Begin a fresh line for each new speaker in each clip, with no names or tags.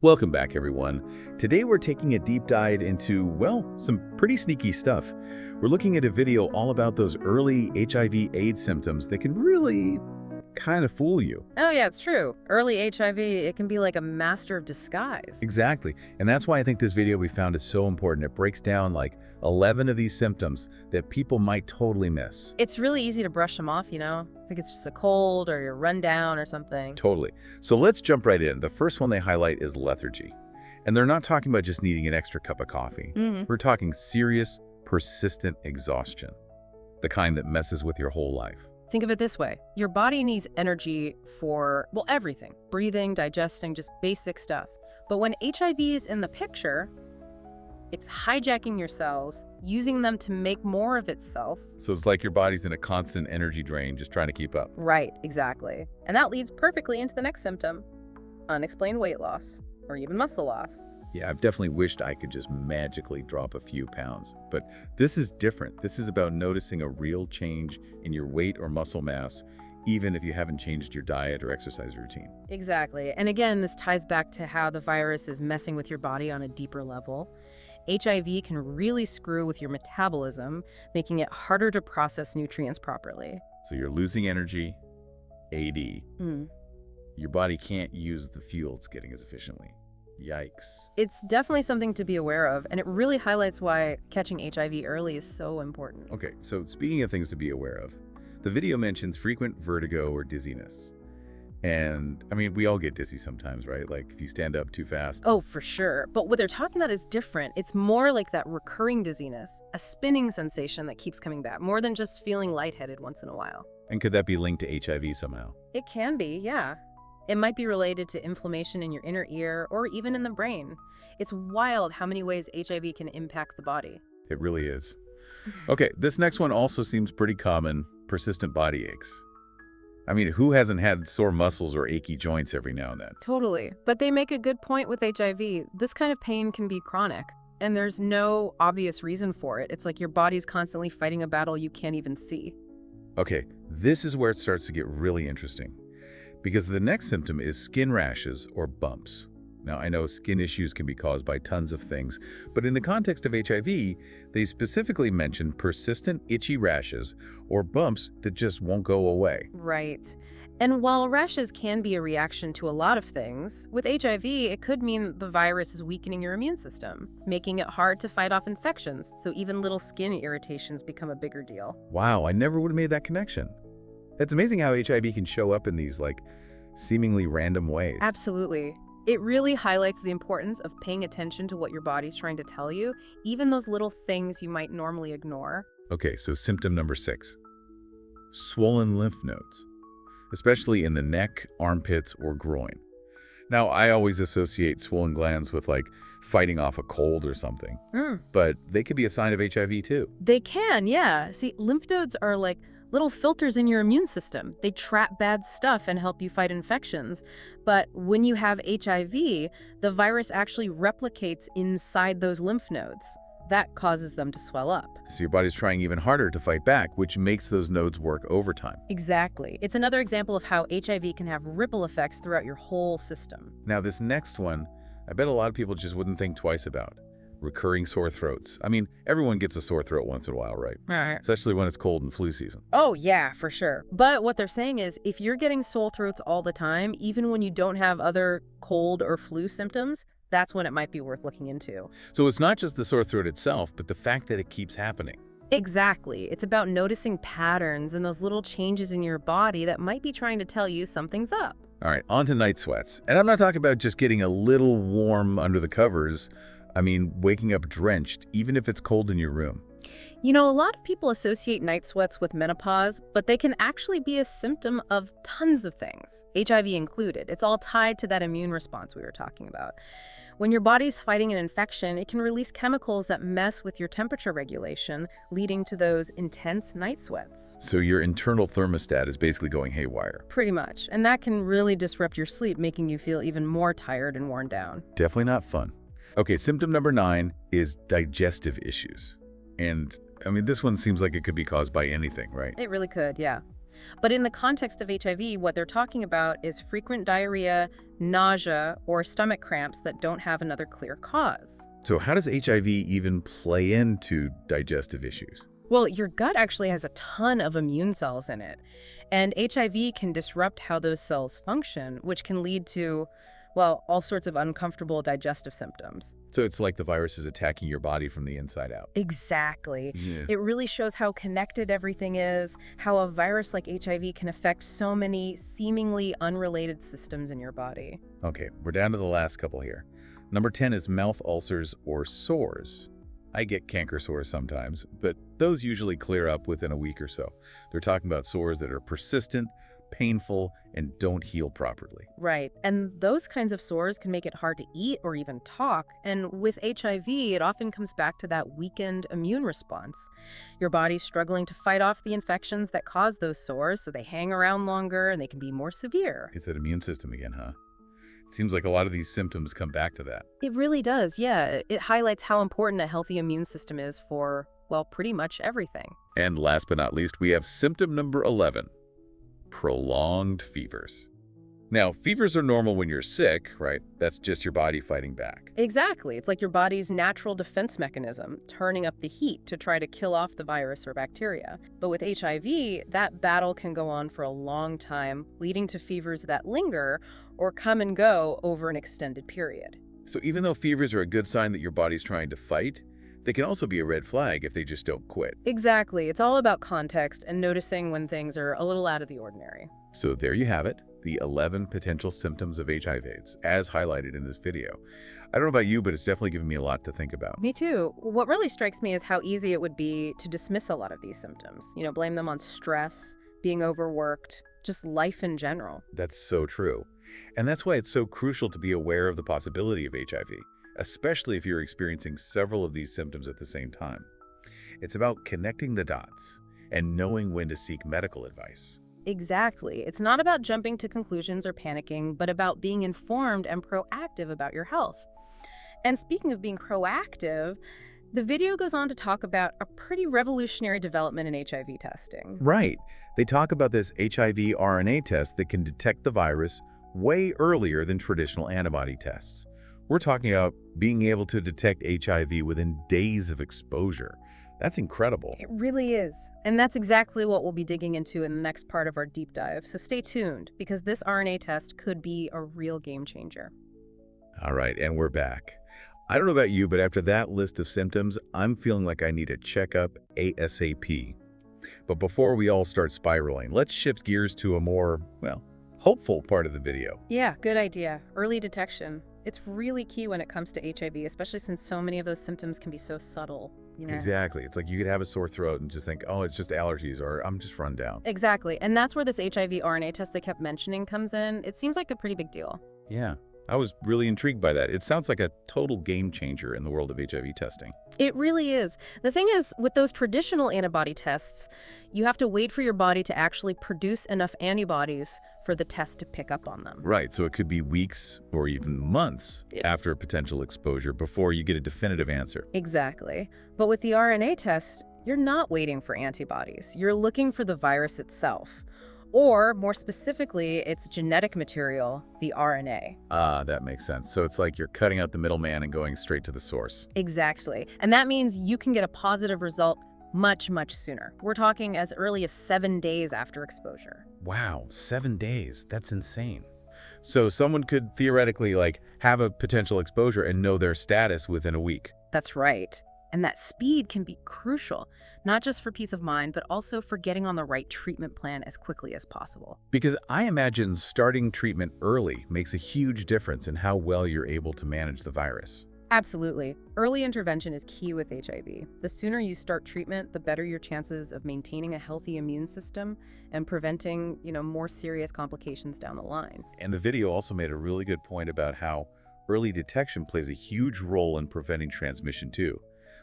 Welcome back, everyone. Today we're taking a deep dive into, well, some pretty sneaky stuff. We're looking at a video all about those early HIV/AIDS symptoms that can really kind of fool you.
Oh, yeah, it's true. Early HIV, it can be like a master of disguise.
Exactly. And that's why I think this video we found is so important. It breaks down like 11 of these symptoms that people might totally miss.
It's really easy to brush them off, I think it's just a cold or you're run down or something.
Totally. So let's jump right in. The first one they highlight is lethargy. And they're not talking about just needing an extra cup of coffee. We're talking serious, persistent exhaustion, the kind that messes with your whole life.
Think of it this way. Your body needs energy for, well, everything. Breathing, digesting, just basic stuff. But when HIV is in the picture, it's hijacking your cells, using them to make more of itself.
So it's like your body's in a constant energy drain, just trying to keep up.
Right, exactly. And that leads perfectly into the next symptom, unexplained weight loss, or even muscle loss.
Yeah, I've definitely wished I could just magically drop a few pounds. But this is different. This is about noticing a real change in your weight or muscle mass, even if you haven't changed your diet or exercise routine.
Exactly. And again, this ties back to how the virus is messing with your body on a deeper level. HIV can really screw with your metabolism, making it harder to process nutrients properly.
So you're losing energy, AD. Your body can't use the fuel it's getting as efficiently. Yikes.
It's definitely something to be aware of, and it really highlights why catching HIV early is so important.
Okay, so speaking of things to be aware of, the video mentions frequent vertigo or dizziness. And, I mean, we all get dizzy sometimes, right? Like if you stand up too fast.
Oh, for sure. But what they're talking about is different. It's more like that recurring dizziness, a spinning sensation that keeps coming back, more than just feeling lightheaded once in a while.
And could that be linked to HIV somehow?
It can be, yeah. It might be related to inflammation in your inner ear or even in the brain. It's wild how many ways HIV can impact the body.
It really is. Okay, this next one also seems pretty common, persistent body aches. I mean, who hasn't had sore muscles or achy joints every now and then?
Totally. But they make a good point with HIV. This kind of pain can be chronic, and there's no obvious reason for it. It's like your body's constantly fighting a battle you can't even see.
Okay, this is where it starts to get really interesting, because the next symptom is skin rashes or bumps. Now, I know skin issues can be caused by tons of things, but in the context of HIV, they specifically mention persistent itchy rashes or bumps that just won't go away.
Right. And while rashes can be a reaction to a lot of things, with HIV, it could mean the virus is weakening your immune system, making it hard to fight off infections, so even little skin irritations become a bigger deal.
Wow, I never would have made that connection. It's amazing how HIV can show up in these, seemingly random ways.
Absolutely. It really highlights the importance of paying attention to what your body's trying to tell you, even those little things you might normally ignore.
Okay, so symptom number 6. Swollen lymph nodes, especially in the neck, armpits, or groin. Now, I always associate swollen glands with, fighting off a cold or something. But they could be a sign of HIV, too.
They can, yeah. See, lymph nodes are like little filters in your immune system. They trap bad stuff and help you fight infections. But when you have HIV, the virus actually replicates inside those lymph nodes. That causes them to swell up.
So your body's trying even harder to fight back, which makes those nodes work overtime.
Exactly. It's another example of how HIV can have ripple effects throughout your whole system.
Now, this next one, I bet a lot of people just wouldn't think twice about. Recurring sore throats. I mean, everyone gets a sore throat once in a while, right?
Right.
Especially when it's cold and flu season.
Oh, yeah, for sure. But what they're saying is if you're getting sore throats all the time, even when you don't have other cold or flu symptoms, that's when it might be worth looking into.
So it's not just the sore throat itself, but the fact that it keeps happening.
Exactly. It's about noticing patterns and those little changes in your body that might be trying to tell you something's up.
All right, on to night sweats. And I'm not talking about just getting a little warm under the covers. I mean, waking up drenched, even if it's cold in your room.
A lot of people associate night sweats with menopause, but they can actually be a symptom of tons of things, HIV included. It's all tied to that immune response we were talking about. When your body's fighting an infection, it can release chemicals that mess with your temperature regulation, leading to those intense night sweats.
So your internal thermostat is basically going haywire.
Pretty much. And that can really disrupt your sleep, making you feel even more tired and worn down.
Definitely not fun. Okay, symptom number 9 is digestive issues. And, I mean, this one seems like it could be caused by anything, right?
It really could, yeah. But in the context of HIV, what they're talking about is frequent diarrhea, nausea, or stomach cramps that don't have another clear cause.
So how does HIV even play into digestive issues?
Well, your gut actually has a ton of immune cells in it, and HIV can disrupt how those cells function, which can lead to, well, all sorts of uncomfortable digestive symptoms.
So it's like the virus is attacking your body from the inside out.
Exactly.
Yeah.
It really shows how connected everything is, how a virus like HIV can affect so many seemingly unrelated systems in your body.
Okay, we're down to the last couple here. Number 10 is mouth ulcers or sores. I get canker sores sometimes, but those usually clear up within a week or so. They're talking about sores that are persistent, painful, and don't heal properly.
Right. And those kinds of sores can make it hard to eat or even talk. And with HIV, it often comes back to that weakened immune response. Your body's struggling to fight off the infections that cause those sores, so they hang around longer and they can be more severe.
It's that immune system again, huh? It seems like a lot of these symptoms come back to that.
It really does, yeah. It highlights how important a healthy immune system is for, well, pretty much everything.
And last but not least, we have symptom number 11, prolonged fevers. Now, fevers are normal when you're sick, right? That's just your body fighting back.
Exactly. It's like your body's natural defense mechanism, turning up the heat to try to kill off the virus or bacteria. But with HIV, that battle can go on for a long time, leading to fevers that linger or come and go over an extended period.
So even though fevers are a good sign that your body's trying to fight, they can also be a red flag if they just don't quit.
Exactly. It's all about context and noticing when things are a little out of the ordinary.
So there you have it, the 11 potential symptoms of HIV/AIDS, as highlighted in this video. I don't know about you, but it's definitely given me a lot to think about.
Me too. What really strikes me is how easy it would be to dismiss a lot of these symptoms. Blame them on stress, being overworked, just life in general.
That's so true. And that's why it's so crucial to be aware of the possibility of HIV, especially if you're experiencing several of these symptoms at the same time. It's about connecting the dots and knowing when to seek medical advice.
Exactly. It's not about jumping to conclusions or panicking, but about being informed and proactive about your health. And speaking of being proactive, the video goes on to talk about a pretty revolutionary development in HIV testing.
Right. They talk about this HIV RNA test that can detect the virus way earlier than traditional antibody tests. We're talking about being able to detect HIV within days of exposure. That's incredible.
It really is. And that's exactly what we'll be digging into in the next part of our deep dive. So stay tuned, because this RNA test could be a real game changer.
All right, and we're back. I don't know about you, but after that list of symptoms, I'm feeling like I need a checkup ASAP. But before we all start spiraling, let's shift gears to a more, well, hopeful part of the video.
Yeah, good idea. Early detection. It's really key when it comes to HIV, especially since so many of those symptoms can be so subtle.
Exactly. It's like you could have a sore throat and just think, oh, it's just allergies, or I'm just run down.
Exactly. And that's where this HIV RNA test they kept mentioning comes in. It seems like a pretty big deal.
Yeah, I was really intrigued by that. It sounds like a total game changer in the world of HIV testing.
It really is. The thing is, with those traditional antibody tests, you have to wait for your body to actually produce enough antibodies for the test to pick up on them.
Right, so it could be weeks or even months after a potential exposure before you get a definitive answer.
Exactly. But with the RNA test, you're not waiting for antibodies. You're looking for the virus itself. Or, more specifically, its genetic material, the RNA.
Ah, that makes sense. So it's like you're cutting out the middleman and going straight to the source.
Exactly. And that means you can get a positive result much, much sooner. We're talking as early as 7 days after exposure.
Wow, 7 days. That's insane. So someone could theoretically have a potential exposure and know their status within a week.
That's right. And that speed can be crucial, not just for peace of mind, but also for getting on the right treatment plan as quickly as possible.
Because I imagine starting treatment early makes a huge difference in how well you're able to manage the virus.
Absolutely. Early intervention is key with HIV. The sooner you start treatment, the better your chances of maintaining a healthy immune system and preventing, more serious complications down the line.
And the video also made a really good point about how early detection plays a huge role in preventing transmission too.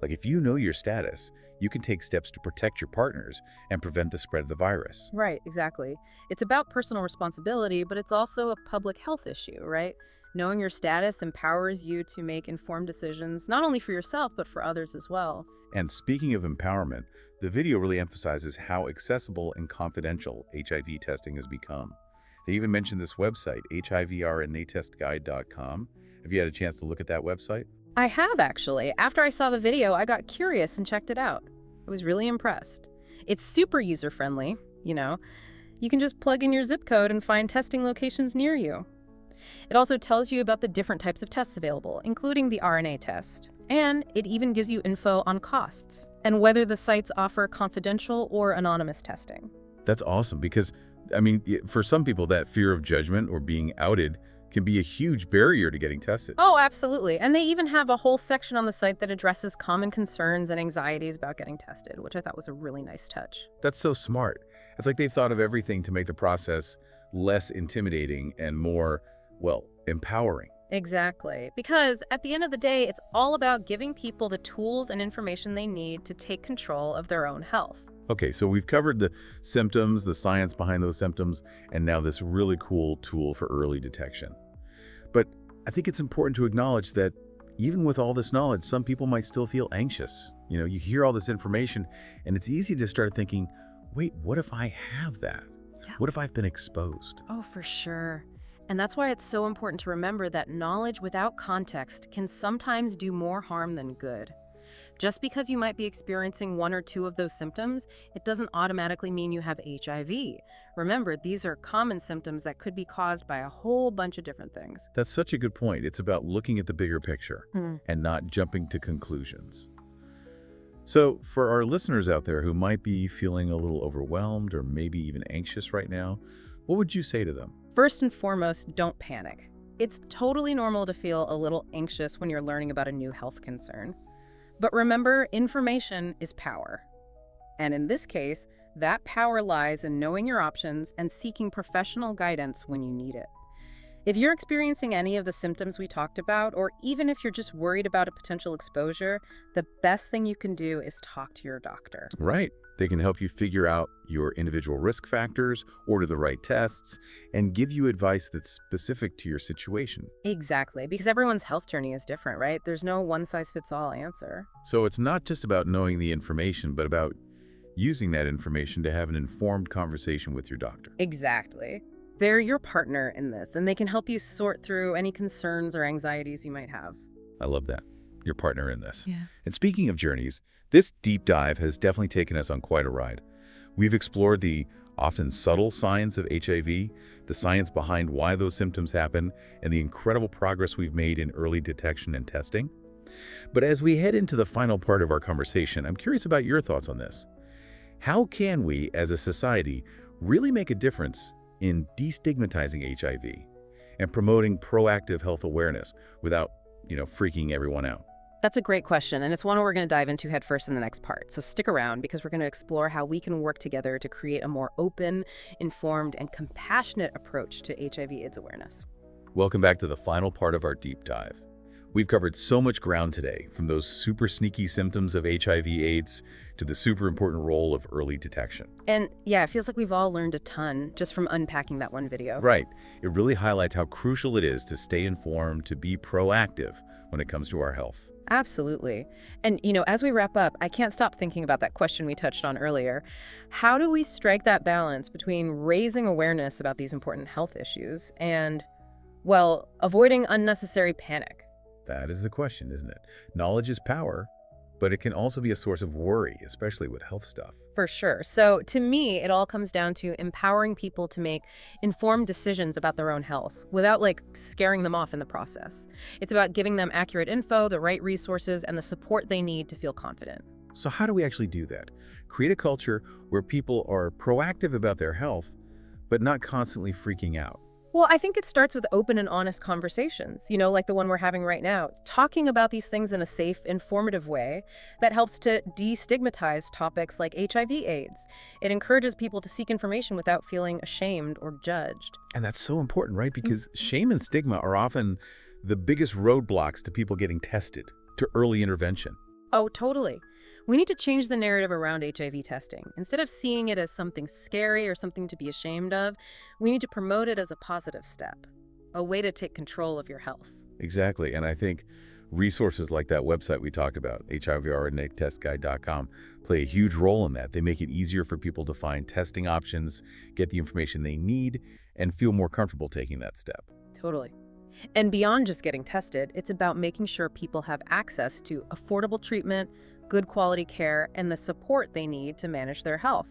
Like if you know your status, you can take steps to protect your partners and prevent the spread of the virus.
Right, exactly. It's about personal responsibility, but it's also a public health issue, right? Knowing your status empowers you to make informed decisions, not only for yourself, but for others as well.
And speaking of empowerment, The video really emphasizes how accessible and confidential HIV testing has become. They even mentioned this website, HIVRNAtestguide.com. Have you had a chance to look at that website?
I have, actually. After I saw the video, I got curious and checked it out. I was really impressed. It's super user-friendly, you know. You can just plug in your zip code and find testing locations near you. It also tells you about the different types of tests available, including the RNA test. And it even gives you info on costs and whether the sites offer confidential or anonymous testing.
That's awesome because, for some people, that fear of judgment or being outed can be a huge barrier to getting tested.
Oh, absolutely. And they even have a whole section on the site that addresses common concerns and anxieties about getting tested, which I thought was a really nice touch.
That's so smart. It's like they've thought of everything to make the process less intimidating and more, well, empowering.
Exactly. Because at the end of the day, it's all about giving people the tools and information they need to take control of their own health.
Okay, so we've covered the symptoms, the science behind those symptoms, and now this really cool tool for early detection. But I think it's important to acknowledge that even with all this knowledge, some people might still feel anxious. You hear all this information, and it's easy to start thinking, wait, what if I have that?
Yeah.
What if I've been exposed?
Oh, for sure. And that's why it's so important to remember that knowledge without context can sometimes do more harm than good. Just because you might be experiencing one or two of those symptoms, it doesn't automatically mean you have HIV. Remember, these are common symptoms that could be caused by a whole bunch of different things.
That's such a good point. It's about looking at the bigger picture and not jumping to conclusions. So for our listeners out there who might be feeling a little overwhelmed or maybe even anxious right now, what would you say to them?
First and foremost, don't panic. It's totally normal to feel a little anxious when you're learning about a new health concern. But remember, information is power. And in this case, that power lies in knowing your options and seeking professional guidance when you need it. If you're experiencing any of the symptoms we talked about, or even if you're just worried about a potential exposure, the best thing you can do is talk to your doctor.
Right. They can help you figure out your individual risk factors, order the right tests, and give you advice that's specific to your situation.
Exactly, because everyone's health journey is different, right? There's no one-size-fits-all answer.
So it's not just about knowing the information, but about using that information to have an informed conversation with your doctor.
Exactly. They're your partner in this, and they can help you sort through any concerns or anxieties you might have.
I love that. Your partner in this.
Yeah.
And speaking of journeys, this deep dive has definitely taken us on quite a ride. We've explored the often subtle signs of HIV, the science behind why those symptoms happen, and the incredible progress we've made in early detection and testing. But as we head into the final part of our conversation, I'm curious about your thoughts on this. How can we, as a society, really make a difference in destigmatizing HIV and promoting proactive health awareness without, freaking everyone out?
That's a great question, and it's one we're going to dive into headfirst in the next part. So stick around because we're going to explore how we can work together to create a more open, informed, and compassionate approach to HIV/AIDS awareness.
Welcome back to the final part of our deep dive. We've covered so much ground today, from those super sneaky symptoms of HIV/AIDS to the super important role of early detection.
And yeah, it feels like we've all learned a ton just from unpacking that one video.
Right. It really highlights how crucial it is to stay informed, to be proactive when it comes to our health.
Absolutely. And, as we wrap up, I can't stop thinking about that question we touched on earlier. How do we strike that balance between raising awareness about these important health issues and, well, avoiding unnecessary panic?
That is the question, isn't it? Knowledge is power, but it can also be a source of worry, especially with health stuff.
For sure. So to me, it all comes down to empowering people to make informed decisions about their own health without scaring them off in the process. It's about giving them accurate info, the right resources, and the support they need to feel confident.
So how do we actually do that? Create a culture where people are proactive about their health, but not constantly freaking out.
Well, I think it starts with open and honest conversations, like the one we're having right now, talking about these things in a safe, informative way that helps to destigmatize topics like HIV/AIDS. It encourages people to seek information without feeling ashamed or judged.
And that's so important, right? Because shame and stigma are often the biggest roadblocks to people getting tested, to early intervention.
Oh, totally. We need to change the narrative around HIV testing. Instead of seeing it as something scary or something to be ashamed of, we need to promote it as a positive step, a way to take control of your health.
Exactly. And I think Resources like that website we talked about, HIVRNA play a huge role in that. They make it easier for people to find testing options, get the information they need, and feel more comfortable taking that step.
Totally. And beyond just getting tested, it's about making sure people have access to affordable treatment, good quality care, and the support they need to manage their health.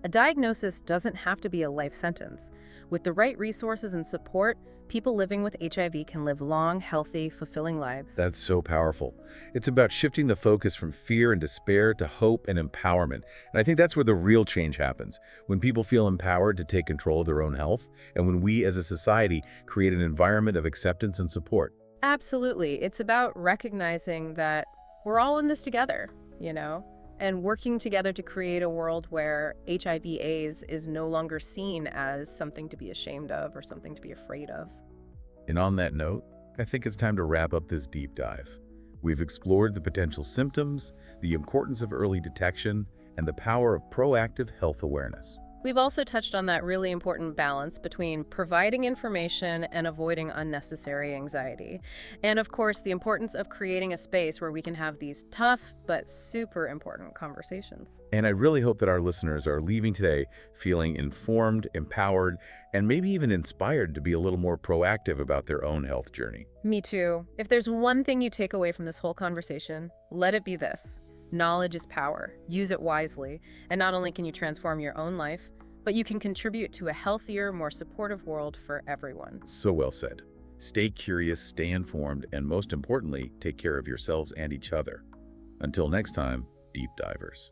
A diagnosis doesn't have to be a life sentence. With the right resources and support, people living with HIV can live long, healthy, fulfilling lives.
That's so powerful. It's about shifting the focus from fear and despair to hope and empowerment. And I think that's where the real change happens, when people feel empowered to take control of their own health, and when we as a society create an environment of acceptance and support.
Absolutely. It's about recognizing that we're all in this together, and working together to create a world where HIV/AIDS is no longer seen as something to be ashamed of or something to be afraid of.
And on that note, I think it's time to wrap up this deep dive. We've explored the potential symptoms, the importance of early detection, and the power of proactive health awareness.
We've also touched on that really important balance between providing information and avoiding unnecessary anxiety. And of course, the importance of creating a space where we can have these tough but super important conversations.
And I really hope that our listeners are leaving today feeling informed, empowered, and maybe even inspired to be a little more proactive about their own health journey.
Me too. If there's one thing you take away from this whole conversation, let it be this. Knowledge is power. Use it wisely. And not only can you transform your own life, but you can contribute to a healthier, more supportive world for everyone.
So well said. Stay curious, stay informed, and most importantly, take care of yourselves and each other. Until next time, deep divers.